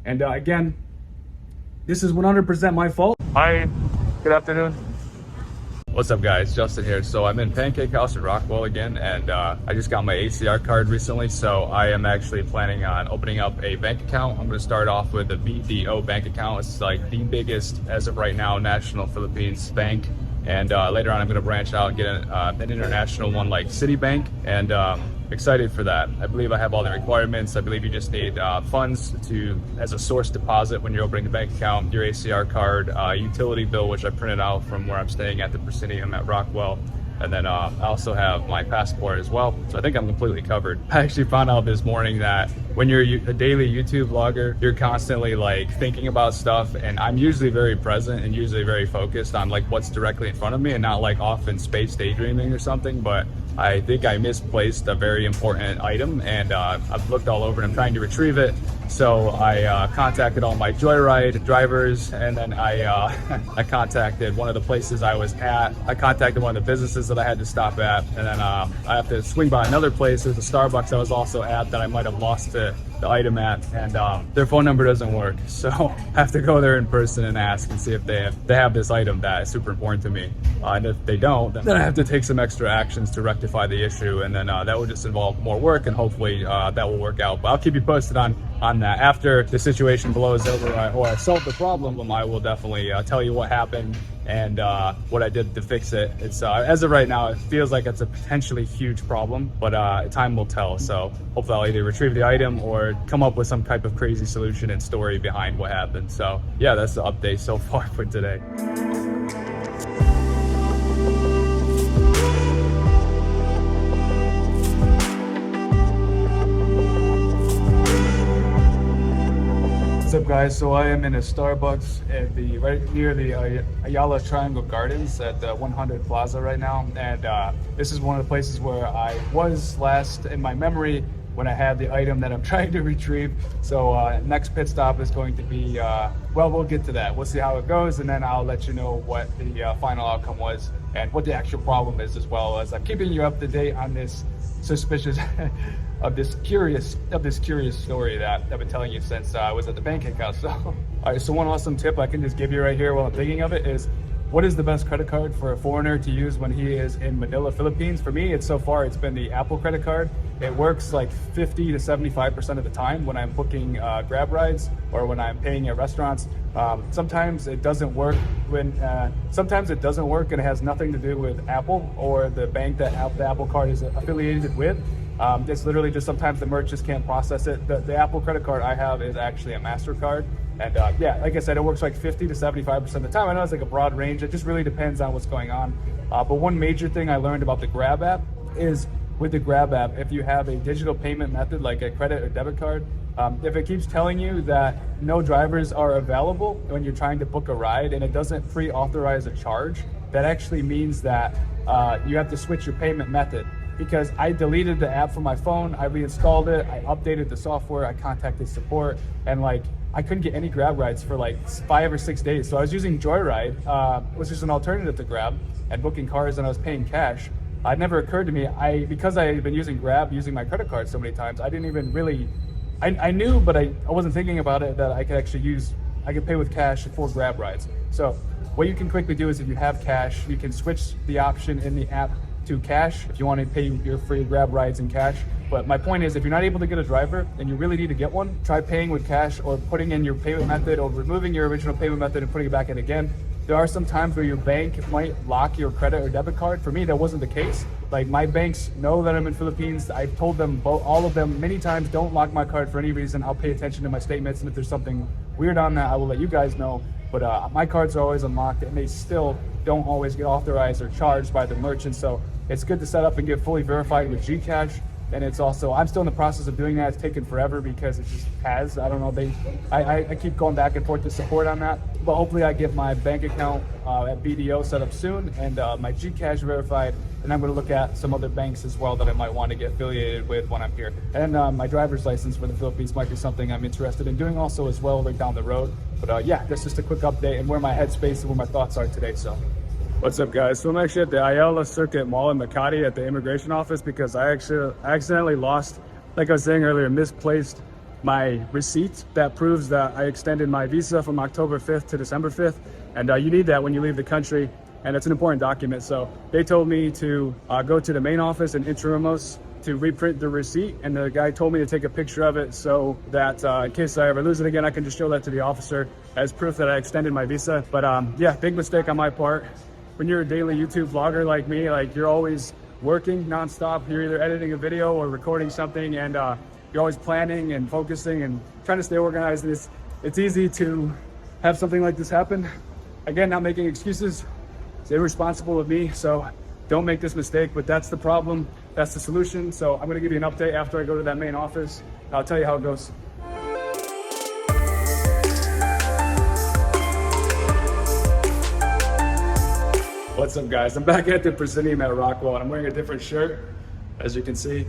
And again, this is 100% my fault. Hi, good afternoon. What's up guys, Justin here. So I'm in Pancake House in Rockwell again, and I just got my ACR card recently, so I am actually planning on opening up a bank account. I'm going to start off with a BDO bank account. It's like the biggest, as of right now, national Philippines bank, and later on I'm going to branch out and get an international one like Citibank, and excited for that. I believe I have all the requirements. I believe you just need funds as a source deposit when you're opening the bank account, your ACR card, utility bill, which I printed out from where I'm staying at the Proscenium at Rockwell. And then I also have my passport as well. So I think I'm completely covered. I actually found out this morning that when you're a daily YouTube vlogger, you're constantly like thinking about stuff, and I'm usually very present and usually very focused on like what's directly in front of me and not like off in space daydreaming or something. But I think I misplaced a very important item, and I've looked all over and I'm trying to retrieve it. So I contacted all my Joyride drivers, and then I contacted one of the places I was at. I contacted one of the businesses that I had to stop at, and then I have to swing by another place. There's a Starbucks I was also at that I might have lost the item at, and their phone number doesn't work. So I have to go there in person and ask and see if they have this item that is super important to me. And if they don't, then I have to take some extra actions to rectify the issue, and then that will just involve more work, and hopefully that will work out. But I'll keep you posted on that. After the situation blows over or I solve the problem, I will definitely tell you what happened and what I did to fix it. It's as of right now, it feels like it's a potentially huge problem, but time will tell. So hopefully I'll either retrieve the item or come up with some type of crazy solution and story behind what happened. So yeah, that's the update so far for today. What's up guys, so I am in a Starbucks at right near the Ayala Triangle Gardens at the 100 Plaza right now, and this is one of the places where I was last in my memory when I had the item that I'm trying to retrieve. So next pit stop is going to be, well, we'll get to that. We'll see how it goes, and then I'll let you know what the final outcome was and what the actual problem is, as well as I'm keeping you up to date on this suspicious of this curious story that I've been telling you since I was at the pancake house. So all right, so one awesome tip I can just give you right here while I'm thinking of it is, what is the best credit card for a foreigner to use when he is in Manila, Philippines? For me, so far it's been the Apple credit card. It works like 50 to 75% of the time when I'm booking Grab rides or when I'm paying at restaurants. Sometimes it doesn't work sometimes it doesn't work, and it has nothing to do with Apple or the bank that the Apple card is affiliated with. It's literally just sometimes the merchants can't process it. The Apple credit card I have is actually a MasterCard. And yeah, like I said, it works like 50 to 75% of the time. I know it's like a broad range. It just really depends on what's going on. But one major thing I learned about the Grab app is, with the Grab app, if you have a digital payment method like a credit or debit card, if it keeps telling you that no drivers are available when you're trying to book a ride and it doesn't pre-authorize a charge, that actually means that you have to switch your payment method. Because I deleted the app from my phone, I reinstalled it, I updated the software, I contacted support, and like I couldn't get any Grab rides for like 5 or 6 days. So I was using Joyride, which is an alternative to Grab, and booking cars, and I was paying cash. It never occurred to me, because I had been using Grab, using my credit card so many times, I didn't even really, I knew, but I wasn't thinking about it, that I could actually I could pay with cash for Grab rides. So what you can quickly do is, if you have cash, you can switch the option in the app to cash if you want to pay your free Grab rides in cash. But my point is, if you're not able to get a driver and you really need to get one, try paying with cash or putting in your payment method or removing your original payment method and putting it back in again. There are some times where your bank might lock your credit or debit card. For me, that wasn't the case. Like, my banks know that I'm in Philippines. I've told them, all of them, many times, don't lock my card for any reason. I'll pay attention to my statements, and if there's something weird on that, I will let you guys know. But my cards are always unlocked, and they still don't always get authorized or charged by the merchant. So it's good to set up and get fully verified with Gcash. And it's also, I'm still in the process of doing that. It's taken forever because it just has, I don't know, I keep going back and forth to support on that. But hopefully I get my bank account at BDO set up soon, and my Gcash verified. And I'm going to look at some other banks as well that I might want to get affiliated with when I'm here. And my driver's license for the Philippines might be something I'm interested in doing also as well, right down the road. But yeah, that's just a quick update and where my headspace and where my thoughts are today. So what's up, guys? So I'm actually at the Ayala Circuit Mall in Makati at the immigration office because I accidentally lost, like I was saying earlier, misplaced my receipt that proves that I extended my visa from October 5th to December 5th. And you need that when you leave the country, and it's an important document. So they told me to go to the main office in Intramuros to reprint the receipt, and the guy told me to take a picture of it so that in case I ever lose it again, I can just show that to the officer as proof that I extended my visa. But yeah, big mistake on my part. When you're a daily YouTube vlogger like me, like you're always working nonstop. You're either editing a video or recording something, and you're always planning and focusing and trying to stay organized. And it's easy to have something like this happen. Again, not making excuses. It's irresponsible of me, so don't make this mistake, but that's the problem. That's the solution. So I'm gonna give you an update after I go to that main office. I'll tell you how it goes. What's up, guys? I'm back at the Proscenium at Rockwell, and I'm wearing a different shirt, as you can see.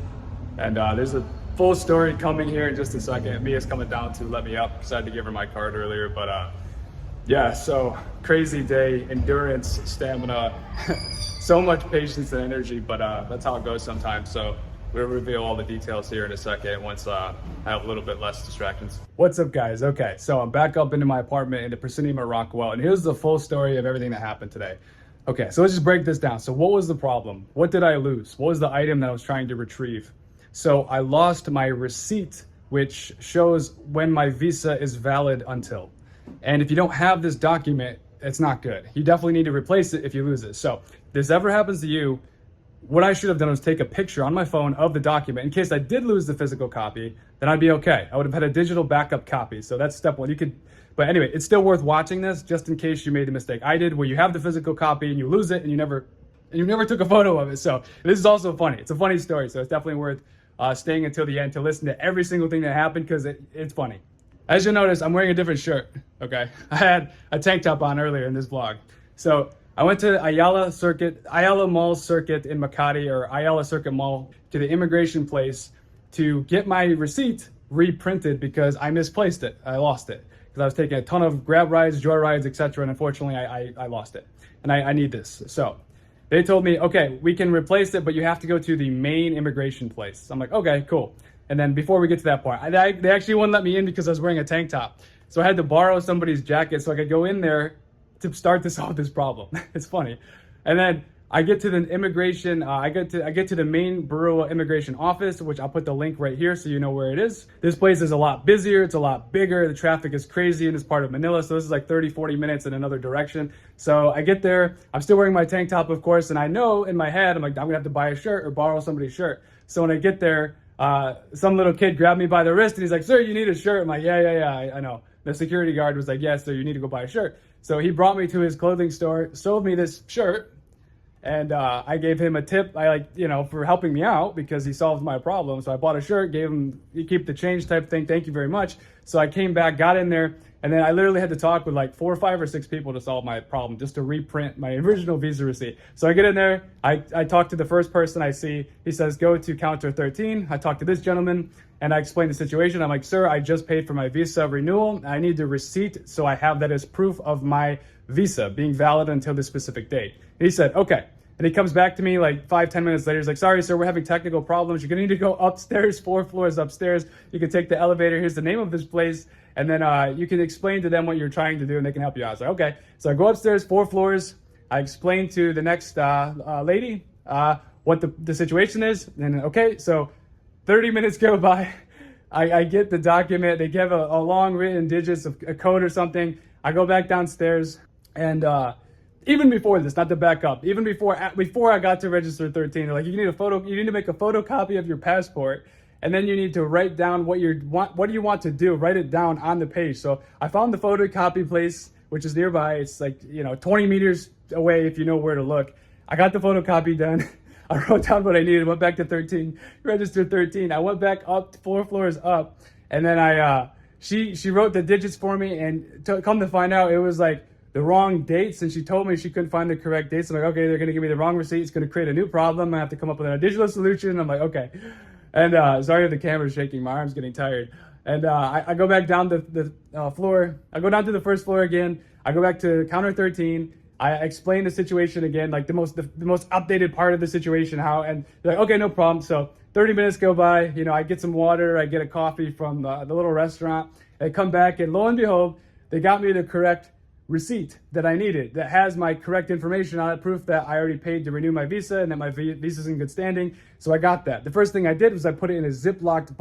And there's a full story coming here in just a second. Mia's coming down to let me up because I had to give her my card earlier. But yeah, so crazy day, endurance, stamina, so much patience and energy, but that's how it goes sometimes. So we'll reveal all the details here in a second once I have a little bit less distractions. What's up, guys? Okay, so I'm back up into my apartment in the Proscenium at Rockwell, and here's the full story of everything that happened today. Okay, so let's just break this down. So what was the problem? What did I lose? What was the item that I was trying to retrieve? So I lost my receipt, which shows when my visa is valid until. And if you don't have this document, it's not good. You definitely need to replace it if you lose it. So if this ever happens to you, what I should have done was take a picture on my phone of the document. In case I did lose the physical copy, then I'd be okay. I would have had a digital backup copy. So that's step one. But anyway, it's still worth watching this just in case you made the mistake I did, where you have the physical copy and you lose it and you never took a photo of it. So this is also funny. It's a funny story. So it's definitely worth staying until the end to listen to every single thing that happened, because it's funny. As you'll notice, I'm wearing a different shirt, okay? I had a tank top on earlier in this vlog. So I went to Ayala Mall Circuit in Makati, or Ayala Circuit Mall, to the immigration place to get my receipt reprinted because I misplaced it. I lost it because I was taking a ton of grab rides, joy rides, etc. And unfortunately, I lost it. And I need this. So they told me, okay, we can replace it, but you have to go to the main immigration place. I'm like, okay, cool. And then before we get to that part, they actually wouldn't let me in because I was wearing a tank top. So I had to borrow somebody's jacket so I could go in there to start to solve this problem. It's funny. And then I get to the immigration, I get to the main Bureau Immigration Office, which I'll put the link right here so you know where it is. This place is a lot busier, it's a lot bigger, the traffic is crazy in this part of Manila, so this is like 30-40 minutes in another direction. So I get there, I'm still wearing my tank top, of course, and I know in my head, I'm like, I'm gonna have to buy a shirt or borrow somebody's shirt. So when I get there, some little kid grabbed me by the wrist and he's like, sir, you need a shirt. I'm like, yeah, I know. The security guard was like, yes, sir, you need to go buy a shirt. So he brought me to his clothing store, sold me this shirt, and I gave him a tip, for helping me out because he solved my problem. So I bought a shirt, gave him, you keep the change type thing, thank you very much. So I came back, got in there, and then I literally had to talk with like 4 or 5 or 6 people to solve my problem, just to reprint my original visa receipt. So I get in there, I talk to the first person I see. He says, go to counter 13. I talk to this gentleman and I explain the situation. I'm like, sir, I just paid for my visa renewal. I need the receipt so I have that as proof of my visa being valid until this specific date. And he said, okay. And he comes back to me like 5-10 minutes later. He's like, sorry, sir, we're having technical problems. You're gonna need to go upstairs, 4 floors upstairs. You can take the elevator. Here's the name of this place. And then you can explain to them what you're trying to do and they can help you out. I was like, okay. So I go upstairs, 4 floors. I explain to the next lady what the situation is. And okay, so 30 minutes go by. I get the document. They give a long written digits of a code or something. I go back downstairs, and even before this, not to back up, even before I got to register 13, they're like, you need to make a photocopy of your passport, and then you need to write down what do you want to do, write it down on the page. So I found the photocopy place, which is nearby. It's like, 20 meters away if you know where to look. I got the photocopy done. I wrote down what I needed, went back to 13, registered 13. I went back up 4 floors up, and then she wrote the digits for me, and come to find out, it was like the wrong dates, and she told me she couldn't find the correct dates. I'm like, okay, they're gonna give me the wrong receipt. It's gonna create a new problem. I have to come up with a digital solution. I'm like, okay. And sorry if the camera's shaking, my arm's getting tired. And I go back down the floor. I go down to the first floor again. I go back to counter 13. I explain the situation again, like the most updated part of the situation, and they're like, okay, no problem. So 30 minutes go by, you know, I get some water, I get a coffee from the little restaurant, I come back, and lo and behold, they got me the correct receipt that I needed that has my correct information on it, proof that I already paid to renew my visa and that my visa's in good standing. So I got that. The first thing I did was I put it in a Ziplocked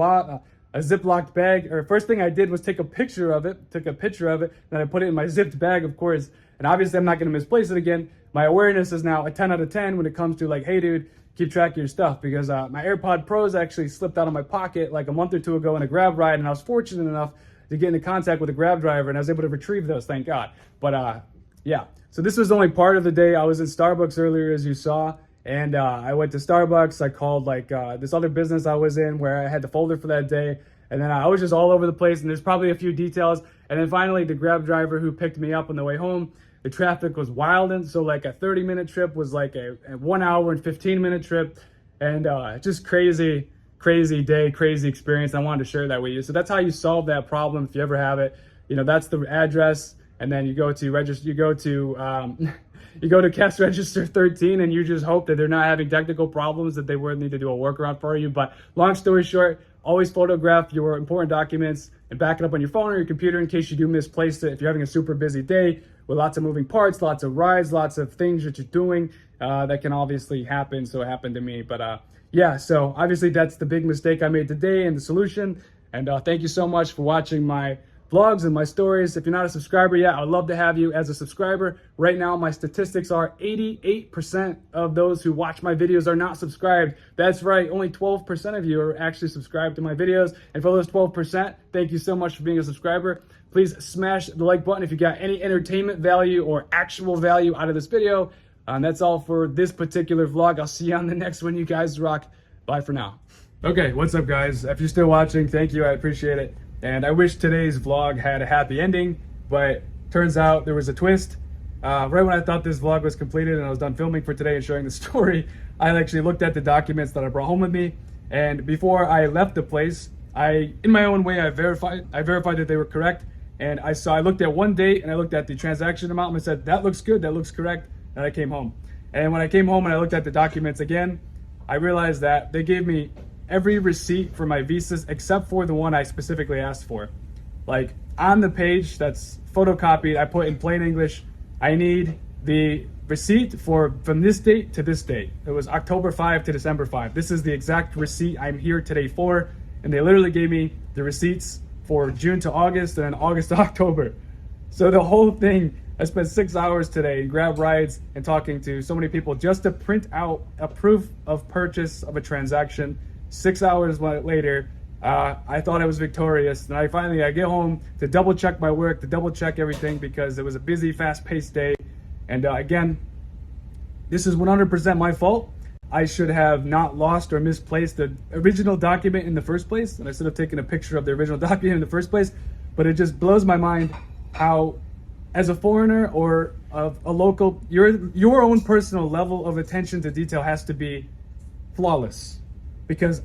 bag, or first thing I did was take a picture of it, then I put it in my zipped bag, of course, and obviously I'm not going to misplace it again. My awareness is now a 10 out of 10 when it comes to like, hey dude, keep track of your stuff, because my AirPod Pros actually slipped out of my pocket like a month or two ago in a Grab ride, and I was fortunate enough to get into contact with a Grab driver, and I was able to retrieve those, thank God. But yeah, so this was only part of the day. I was in Starbucks earlier, as you saw, and I went to Starbucks. I called like this other business I was in where I had the folder for that day, and then I was just all over the place, and there's probably a few details. And then finally, the Grab driver who picked me up on the way home, the traffic was wild, and so like a 30-minute trip was like a 1 hour and 15-minute trip, and just crazy day, crazy experience. I wanted to share that with you. So that's how you solve that problem if you ever have it. You know, that's the address, and then you go to register. You go to cash register 13, and you just hope that they're not having technical problems, that they would need to do a workaround for you. But long story short, always photograph your important documents and back it up on your phone or your computer in case you do misplace it. If you're having a super busy day with lots of moving parts, lots of rides, lots of things that you're doing, that can obviously happen. So it happened to me. But yeah, so obviously that's the big mistake I made today and the solution. And thank you so much for watching my vlogs and my stories. If you're not a subscriber yet, I'd love to have you as a subscriber. Right now, my statistics are 88% of those who watch my videos are not subscribed. That's right, only 12% of you are actually subscribed to my videos. And for those 12%, thank you so much for being a subscriber. Please smash the like button if you got any entertainment value or actual value out of this video. And that's all for this particular vlog. I'll see you on the next one. You guys rock. Bye for now. Okay, what's up guys? If you're still watching, thank you, I appreciate it. And I wish today's vlog had a happy ending, but turns out there was a twist. Right when I thought this vlog was completed and I was done filming for today and showing the story, I actually looked at the documents that I brought home with me. And before I left the place, in my own way, I verified that they were correct. And I looked at one date and I looked at the transaction amount and I said, that looks good, that looks correct. And I came home. And when I came home and I looked at the documents again, I realized that they gave me every receipt for my visas except for the one I specifically asked for. Like on the page that's photocopied, I put in plain English, I need the receipt from this date to this date. It was October 5 to December 5. This is the exact receipt I'm here today for. And they literally gave me the receipts for June to August and then August to October. So the whole thing, I spent 6 hours today in Grab rides and talking to so many people just to print out a proof of purchase of a transaction. 6 hours later, I thought I was victorious. And I get home to double check my work, to double check everything because it was a busy, fast-paced day. And again, this is 100% my fault. I should have not lost or misplaced the original document in the first place. And I should have taken a picture of the original document in the first place. But it just blows my mind how, as a foreigner or of a local, your own personal level of attention to detail has to be flawless. Because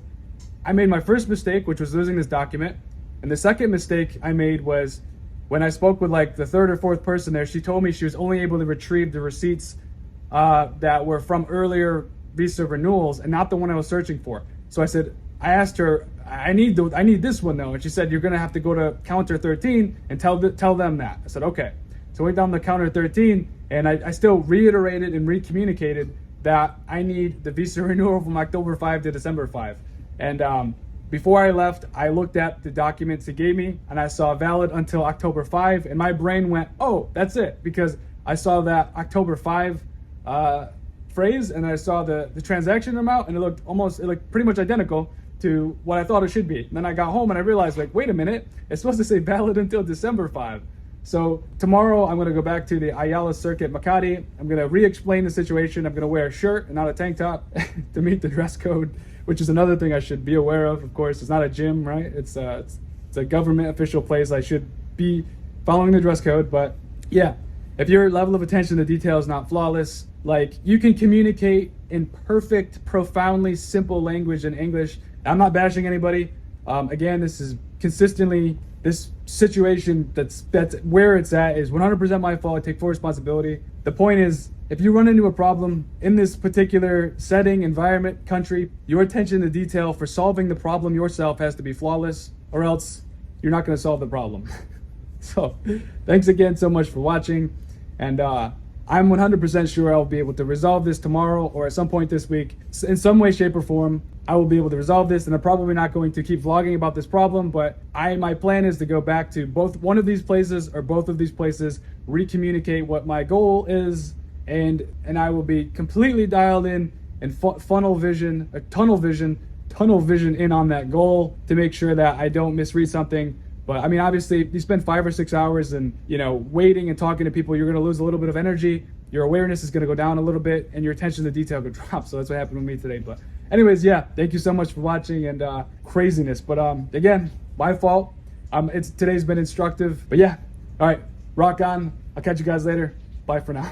I made my first mistake, which was losing this document. And the second mistake I made was when I spoke with like the third or fourth person there, she told me she was only able to retrieve the receipts that were from earlier visa renewals and not the one I was searching for. So I asked her, I need this one though. And she said, you're gonna have to go to counter 13 and tell them that. I said, okay. So I went down to counter 13 and I still reiterated and recommunicated that I need the visa renewal from October 5 to December 5. And before I left, I looked at the documents he gave me and I saw valid until October 5. And my brain went, oh, that's it. Because I saw that October 5 phrase and I saw the transaction amount and it looked pretty much identical to what I thought it should be. And then I got home and I realized like, wait a minute, it's supposed to say valid until December 5. So tomorrow I'm going to go back to the Ayala circuit Makati. I'm going to re-explain the situation. I'm going to wear a shirt and not a tank top to meet the dress code, which is another thing I should be aware of. Of course, it's not a gym, right? It's a government official place. I should be following the dress code. But yeah, if your level of attention to detail is not flawless, like you can communicate in perfect, profoundly simple language in English. I'm not bashing anybody. Again, this is consistently this situation that's where it's at is 100% my fault. I take full responsibility. The point is, if you run into a problem in this particular setting, environment, country, your attention to detail for solving the problem yourself has to be flawless, or else you're not going to solve the problem. So thanks again so much for watching, and I'm 100% sure I'll be able to resolve this tomorrow or at some point this week. In some way, shape, or form, I will be able to resolve this, and I'm probably not going to keep vlogging about this problem, but my plan is to go back to one of these places or both of these places, recommunicate what my goal is, and I will be completely dialed in and tunnel vision in on that goal to make sure that I don't misread something. But I mean, obviously, if you spend 5 or 6 hours and, you know, waiting and talking to people, you're going to lose a little bit of energy. Your awareness is going to go down a little bit, and your attention to detail could drop. So that's what happened with me today. But anyways, yeah, thank you so much for watching, and craziness. But again, my fault. Today's been instructive. But yeah, all right, rock on. I'll catch you guys later. Bye for now.